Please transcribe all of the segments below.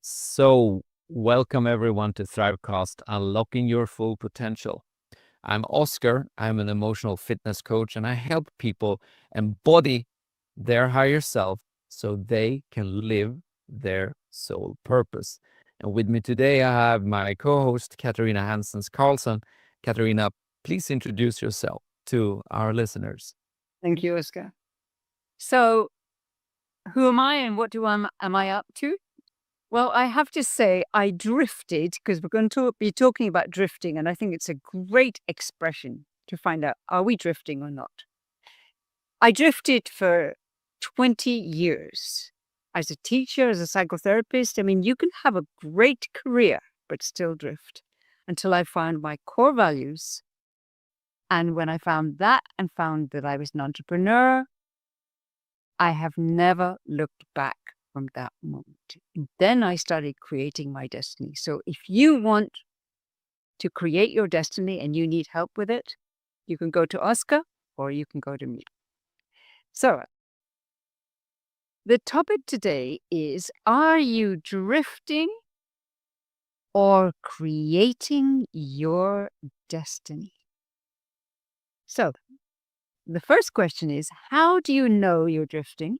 So, welcome everyone to ThriveCast, Unlocking Your Full Potential. I'm Oscar. I'm an emotional fitness coach, and I help people embody their higher self so they can live their soul purpose. And with me today, I have my co-host, Katarina Hansen's Coulson. Katarina, please introduce yourself to our listeners. Thank you, Oscar. So, who am I and what am I up to? Well, I have to say I drifted because we're going to be talking about drifting, and I think it's a great expression to find out, are we drifting or not? I drifted for 20 years as a teacher, as a psychotherapist. I mean, you can have a great career, but still drift until I found my core values. And when I found that and found that I was an entrepreneur, I have never looked back from that moment. And then I started creating my destiny. So if you want to create your destiny and you need help with it, you can go to Oscar or you can go to me. So the topic today is, are you drifting or creating your destiny? So the first question is, how do you know you're drifting?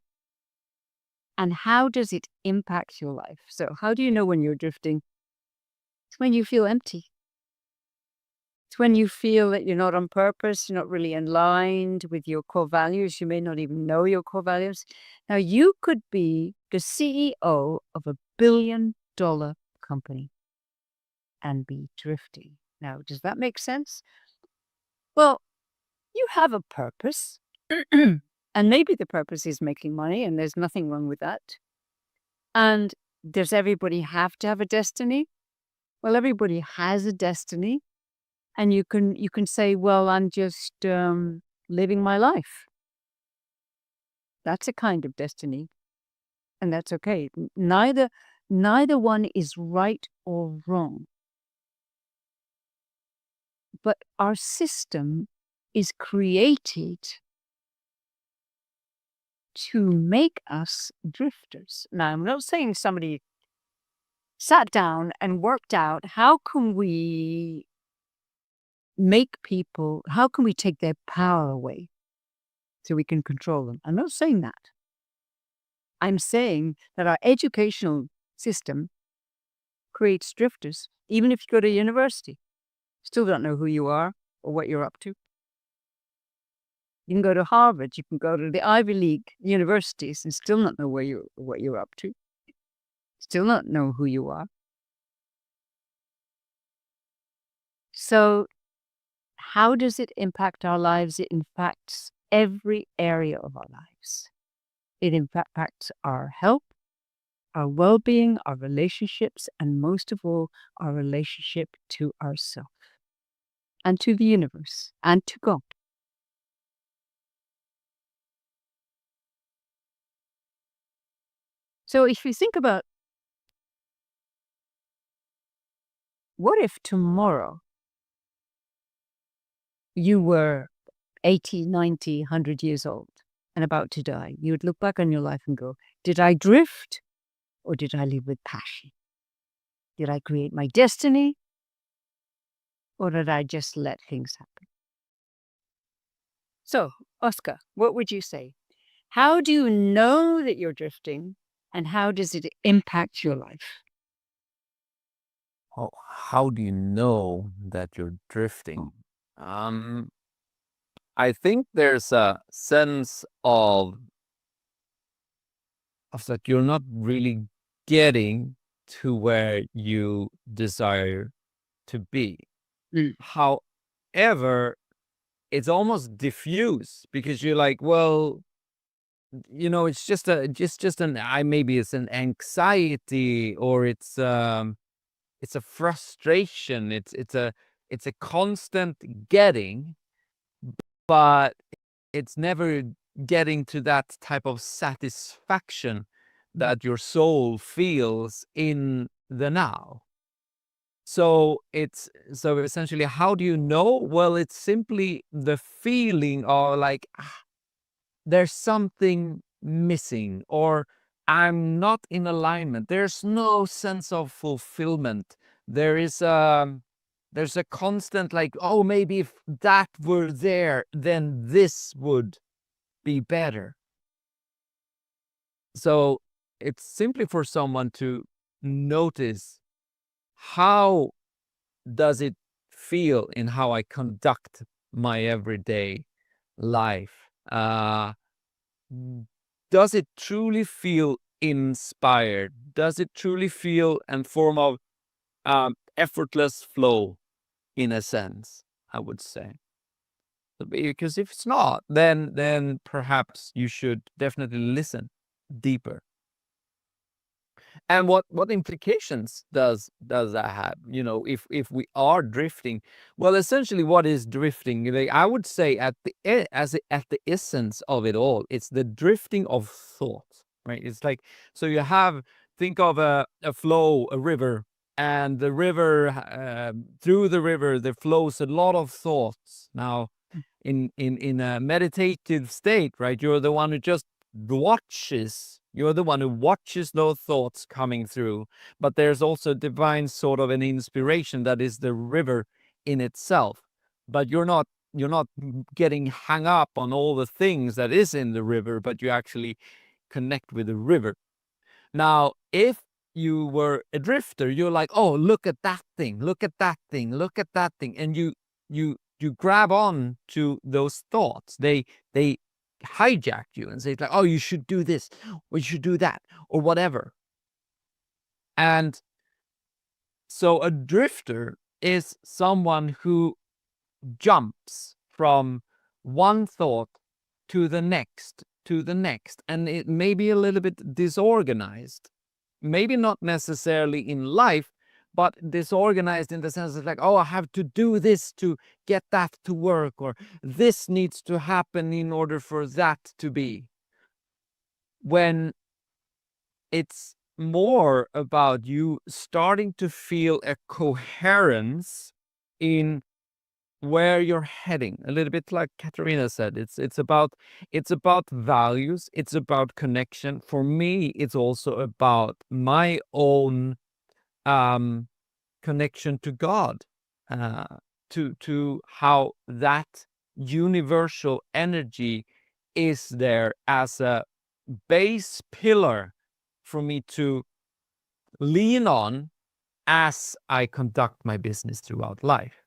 And how does it impact your life? So how do you know when you're drifting? It's when you feel empty. It's when you feel that you're not on purpose, you're not really aligned with your core values. You may not even know your core values. Now, you could be the CEO of a billion-dollar company and be drifting. Now, does that make sense? Well, you have a purpose. And maybe the purpose is making money, and there's nothing wrong with that. And does everybody have to have a destiny? Well, everybody has a destiny. And you can say, well, I'm just living my life. That's a kind of destiny. And that's okay. Neither one is right or wrong. But our system is created to make us drifters. Now, I'm not saying somebody sat down and worked out how can we take their power away so we can control them. I'm not saying that. I'm saying that our educational system creates drifters. Even if you go to university, still don't know who you are or what you're up to. You can go to Harvard, you can go to the Ivy League universities and still not know what you're up to. Still not know who you are. So how does it impact our lives? It impacts every area of our lives. It impacts our health, our well-being, our relationships, and most of all, our relationship to ourselves and to the universe and to God. So if you think about, what if tomorrow you were 80, 90, 100 years old and about to die? You would look back on your life and go, did I drift or did I live with passion? Did I create my destiny or did I just let things happen? So, Oscar, what would you say? How do you know that you're drifting and how does it impact your life? Oh, how do you know that you're drifting? I think there's a sense of that you're not really getting to where you desire to be. However, it's almost diffuse because you're like, well, it's just maybe it's an anxiety or it's a frustration. It's a constant getting, but it's never getting to that type of satisfaction that your soul feels in the now. So essentially, how do you know? Well, it's simply the feeling of like, there's something missing, or I'm not in alignment. There's no sense of fulfillment. There's a constant like, oh, maybe if that were there, then this would be better. So it's simply for someone to notice, how does it feel in how I conduct my everyday life? Does it truly feel inspired? Does it truly feel in form of effortless flow, in a sense, I would say? Because if it's not, then perhaps you should definitely listen deeper. And what implications does that have? You know, if we are drifting, well, essentially, what is drifting? Like, I would say at the essence of it all, it's the drifting of thought, right? It's like, so you have, think of a flow, a river, and the river, through the river there flows a lot of thoughts. Now, in a meditative state, right? You're the one who just watches. You're the one who watches those thoughts coming through. But there's also divine sort of an inspiration that is the river in itself. But you're not getting hung up on all the things that is in the river, but you actually connect with the river. Now, if you were a drifter, you're like, oh, look at that thing, look at that thing, look at that thing, and you grab on to those thoughts. They hijack you and say, like, oh, you should do this, or you should do that, or whatever. And so a drifter is someone who jumps from one thought to the next, and it may be a little bit disorganized. Maybe not necessarily in life, but disorganized in the sense of like, oh, I have to do this to get that to work, or this needs to happen in order for that to be. When it's more about you starting to feel a coherence in where you're heading, a little bit like Katarina said, it's about values, it's about connection. For me, it's also about my own connection to God, to how that universal energy is there as a base pillar for me to lean on as I conduct my business throughout life.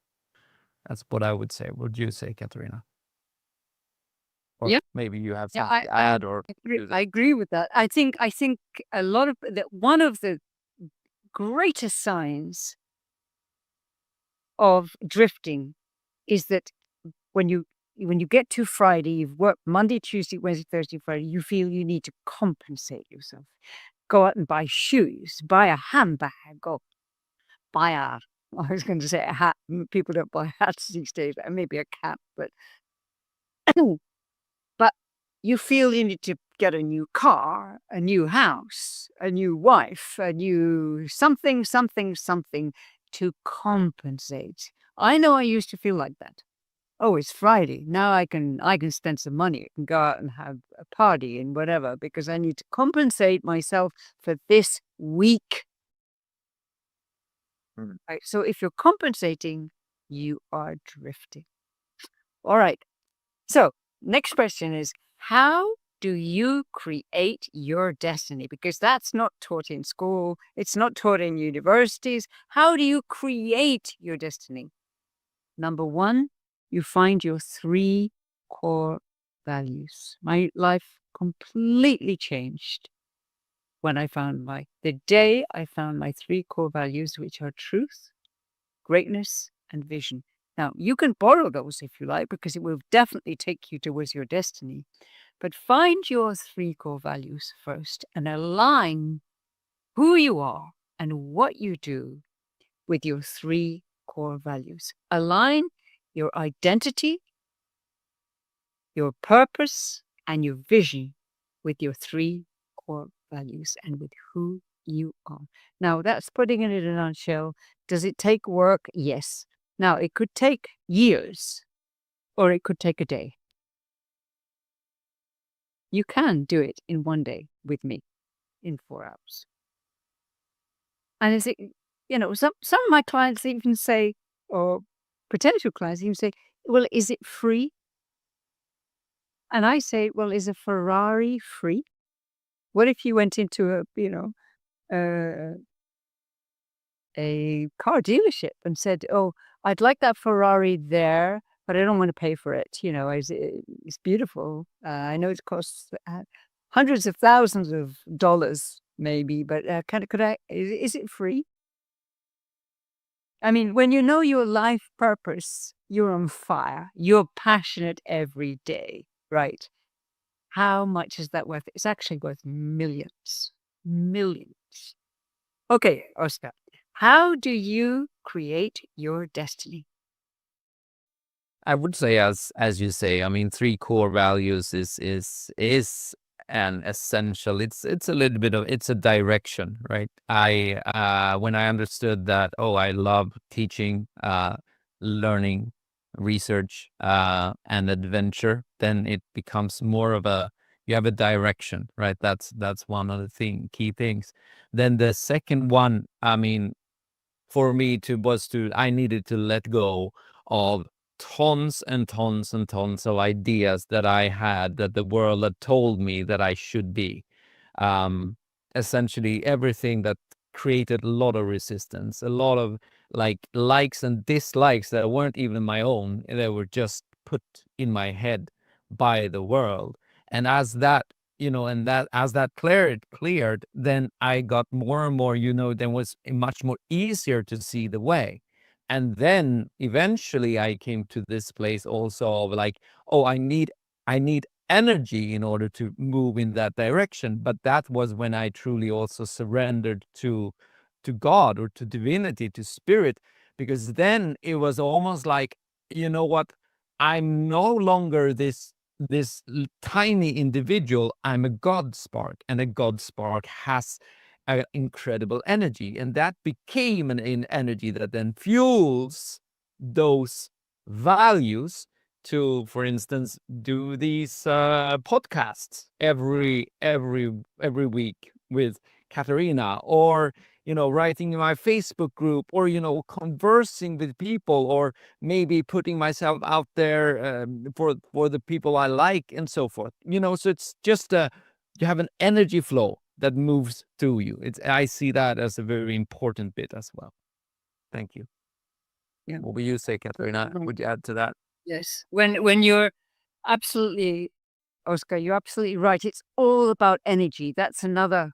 That's what I would say. What would you say, Katarina? Or Yeah. maybe you have Yeah, something to add, or I agree with that. I think a lot of one of the greatest signs of drifting is that when you get to Friday, you've worked Monday, Tuesday, Wednesday, Thursday, Friday, you feel you need to compensate yourself. Go out and buy shoes, buy a handbag, or buy a, I was going to say a hat. People don't buy hats these days, maybe a cap, but but you feel you need to get a new car, a new house, a new wife, a new something, something, something to compensate. I know I used to feel like that. Oh, it's Friday. Now I can spend some money. I can go out and have a party and whatever, because I need to compensate myself for this week. Right. So if you're compensating, you are drifting. All right. So next question is, how do you create your destiny? Because that's not taught in school. It's not taught in universities. How do you create your destiny? Number one, you find your 3 core values. My life completely changed when the day I found my 3 core values, which are truth, greatness, and vision. Now, you can borrow those if you like, because it will definitely take you towards your destiny. But find your 3 core values first and align who you are and what you do with your 3 core values. Align your identity, your purpose, and your vision with your 3 core values and with who you are. Now, that's putting it in a nutshell. Does it take work? Yes. Now, it could take years, or it could take a day. You can do it in one day with me. in 4 hours. And is it, some of my clients even say, or potential clients even say, well, is it free? And I say, well, is a Ferrari free? What if you went into a car dealership and said, oh, I'd like that Ferrari there, but I don't want to pay for it. It's beautiful. I know it costs hundreds of thousands of dollars, maybe, but is it free? I mean, when you know your life purpose, you're on fire, you're passionate every day, right? How much is that worth? It's actually worth millions, millions. Okay, Oscar, how do you create your destiny? I would say, as you say, I mean, 3 core values is an essential. It's a little bit of, it's a direction, right? When I understood that, I love teaching, learning, research, and adventure, then it becomes more of you have a direction, right? That's one of the key things. Then the second one, I mean, for me I needed to let go of tons and tons and tons of ideas that I had, that the world had told me that I should be. Essentially everything that created a lot of resistance, a lot of likes and dislikes that weren't even my own. They were just put in my head by the world. And as that, as that cleared, then I got more and more, then was much more easier to see the way. And then eventually I came to this place also of I need energy in order to move in that direction. But that was when I truly also surrendered to God, or to divinity, to spirit, because then it was almost like, you know what, I'm no longer this tiny individual. I'm a God spark, and a God spark has an incredible energy, and that became an energy that then fuels those values to, for instance, do these podcasts every week with Katarina, or writing in my Facebook group, or conversing with people, or maybe putting myself out there for the people I like, and so forth. So it's just you have an energy flow that moves through you. I see that as a very important bit as well. Thank you. Yeah. What would you say, Katarina? Would you add to that? Yes. When you're absolutely, Oscar, you're absolutely right. It's all about energy. That's another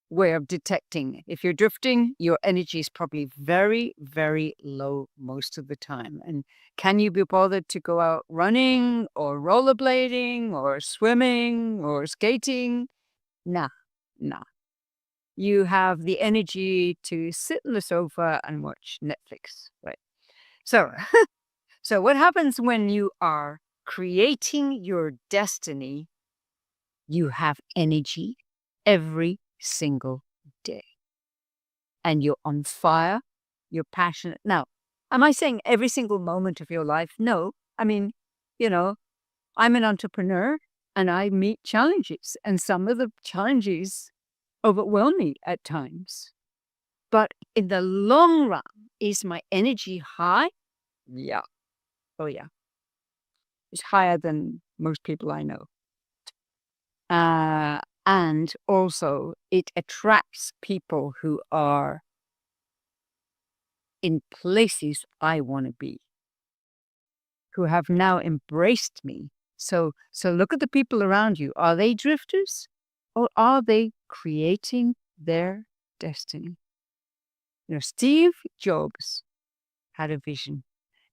way of detecting. If you're drifting, your energy is probably very, very low most of the time. And can you be bothered to go out running or rollerblading or swimming or skating? Nah. You have the energy to sit on the sofa and watch Netflix, right? So, so what happens when you are creating your destiny? You have energy every single day, and you're on fire. You're passionate. Now, am I saying every single moment of your life? No. I mean, I'm an entrepreneur, and I meet challenges, and some of the challenges overwhelm me at times. But in the long run, is my energy high? Yeah. Oh, yeah. It's higher than most people I know. And also, it attracts people who are in places I want to be, who have now embraced me. So look at the people around you. Are they drifters, or are they creating their destiny? Steve Jobs had a vision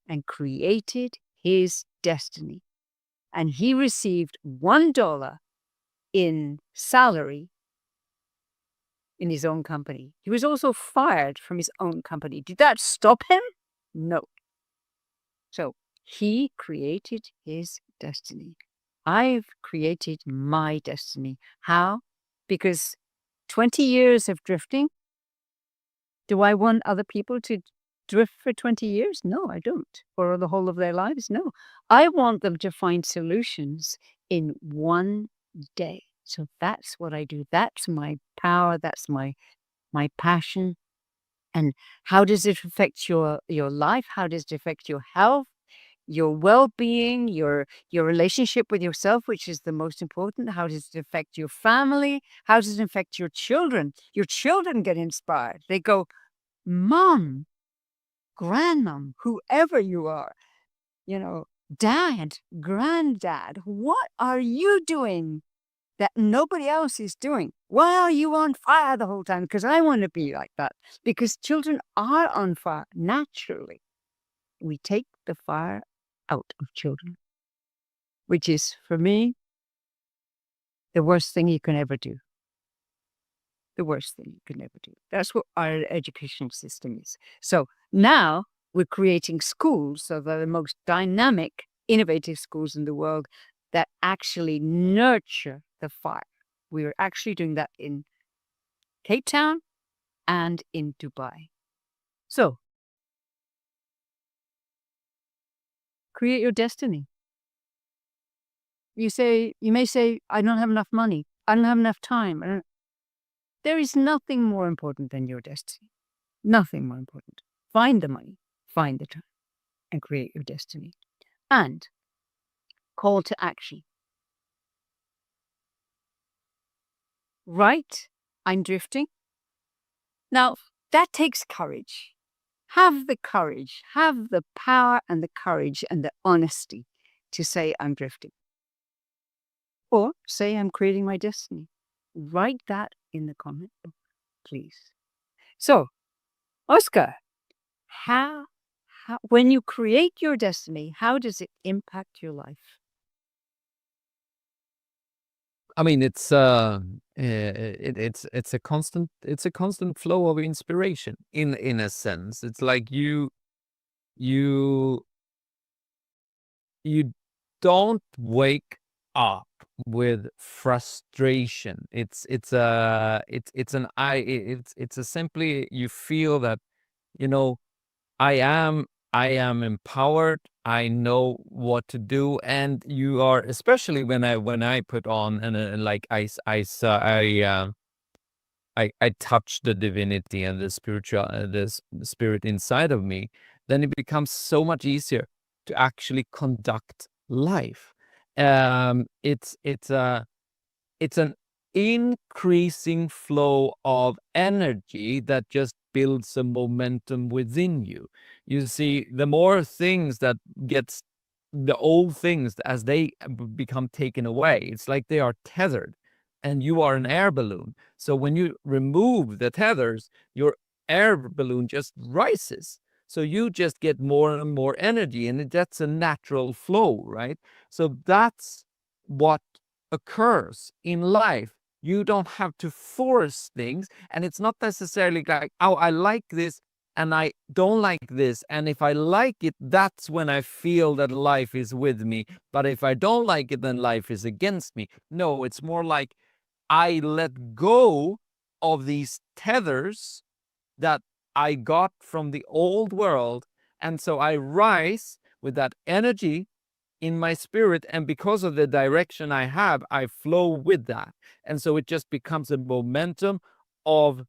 and created his destiny. And he received $1 in salary in his own company. He was also fired from his own company. Did that stop him? No. So he created his destiny. I've created my destiny. How? Because 20 years of drifting. Do I want other people to drift for 20 years? No, I don't. Or the whole of their lives? No. I want them to find solutions in one day. So that's what I do. That's my power. That's my passion. And how does it affect your life? How does it affect your health, your well-being, your relationship with yourself, which is the most important? How does it affect your family? How does it affect your children? Your children get inspired. They go, Mom, grandmom, whoever you are, dad, granddad, what are you doing that nobody else is doing? Why are you on fire the whole time? Because I want to be like that. Because children are on fire naturally. We take the fire out of children, which is, for me, the worst thing you can ever do. The worst thing you can ever do. That's what our education system is. So now we're creating schools, so they're the most dynamic, innovative schools in the world that actually nurture the fire. We are actually doing that in Cape Town and in Dubai. So create your destiny. You may say, I don't have enough money. I don't have enough time. There is nothing more important than your destiny. Nothing more important. Find the money, find the time, and create your destiny. And call to action. Right, I'm drifting. Now, that takes courage. Have the courage, have the power and the courage and the honesty to say I'm drifting. Or say I'm creating my destiny. Write that in the comment book, please. So, Oscar, when you create your destiny, how does it impact your life? I mean, it's a constant flow of inspiration in a sense. It's like you don't wake up with frustration. It's a simply you feel that, I am empowered. I know what to do, and you are, especially when I put on and like I touch the divinity and the spiritual the spirit inside of me. Then it becomes so much easier to actually conduct life. It's an increasing flow of energy that just builds a momentum within you. You see, the more things that gets the old things as they become taken away, it's like they are tethered and you are an air balloon. So when you remove the tethers, your air balloon just rises. So you just get more and more energy, and that's a natural flow, right? So that's what occurs in life. You don't have to force things, and it's not necessarily like, oh, I like this and I don't like this, and if I like it, that's when I feel that life is with me, but if I don't like it, then life is against me. No, it's more like I let go of these tethers that I got from the old world, and so I rise with that energy in my spirit, and because of the direction I have, I flow with that. And so it just becomes a momentum of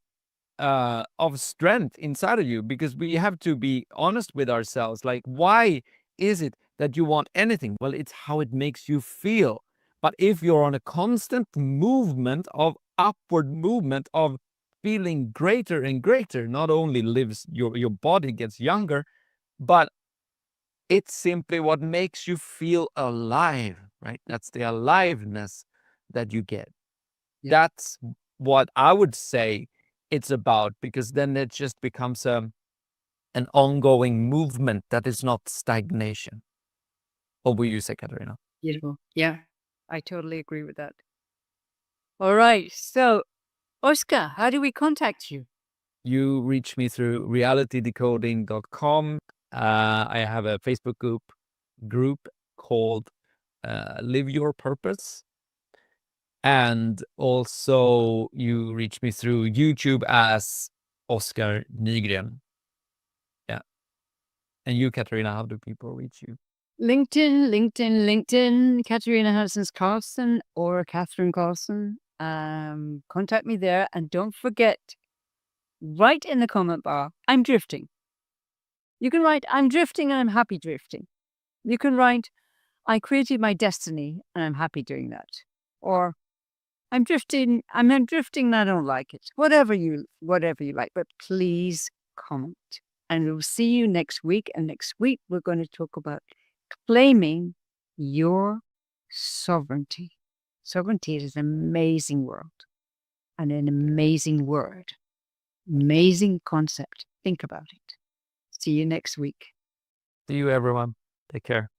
strength inside of you, because we have to be honest with ourselves. Like, why is it that you want anything? Well, it's how it makes you feel. But if you're on a constant movement of upward movement of feeling greater and greater, not only lives your body gets younger, but it's simply what makes you feel alive, right? That's the aliveness that you get. Yeah. That's what I would say it's about, because then it just becomes an ongoing movement that is not stagnation. What will you say, Katarina? Beautiful. Yeah, I totally agree with that. All right. So, Oscar, how do we contact you? You reach me through realitydecoding.com. I have a Facebook group called Live Your Purpose. And also you reach me through YouTube as Oscar Negrin. Yeah. And you, Katarina, how do people reach you? LinkedIn, Katarina Hansen's Coulson or Catherine Coulson. Contact me there, and don't forget, write in the comment bar, I'm drifting. You can write, I'm drifting and I'm happy drifting. You can write, I created my destiny and I'm happy doing that. Or I'm drifting and I don't like it. Whatever you like, but please comment. And we'll see you next week. And next week, we're going to talk about claiming your sovereignty. Sovereignty is an amazing world and an amazing word, amazing concept. Think about it. See you next week. See you, everyone. Take care.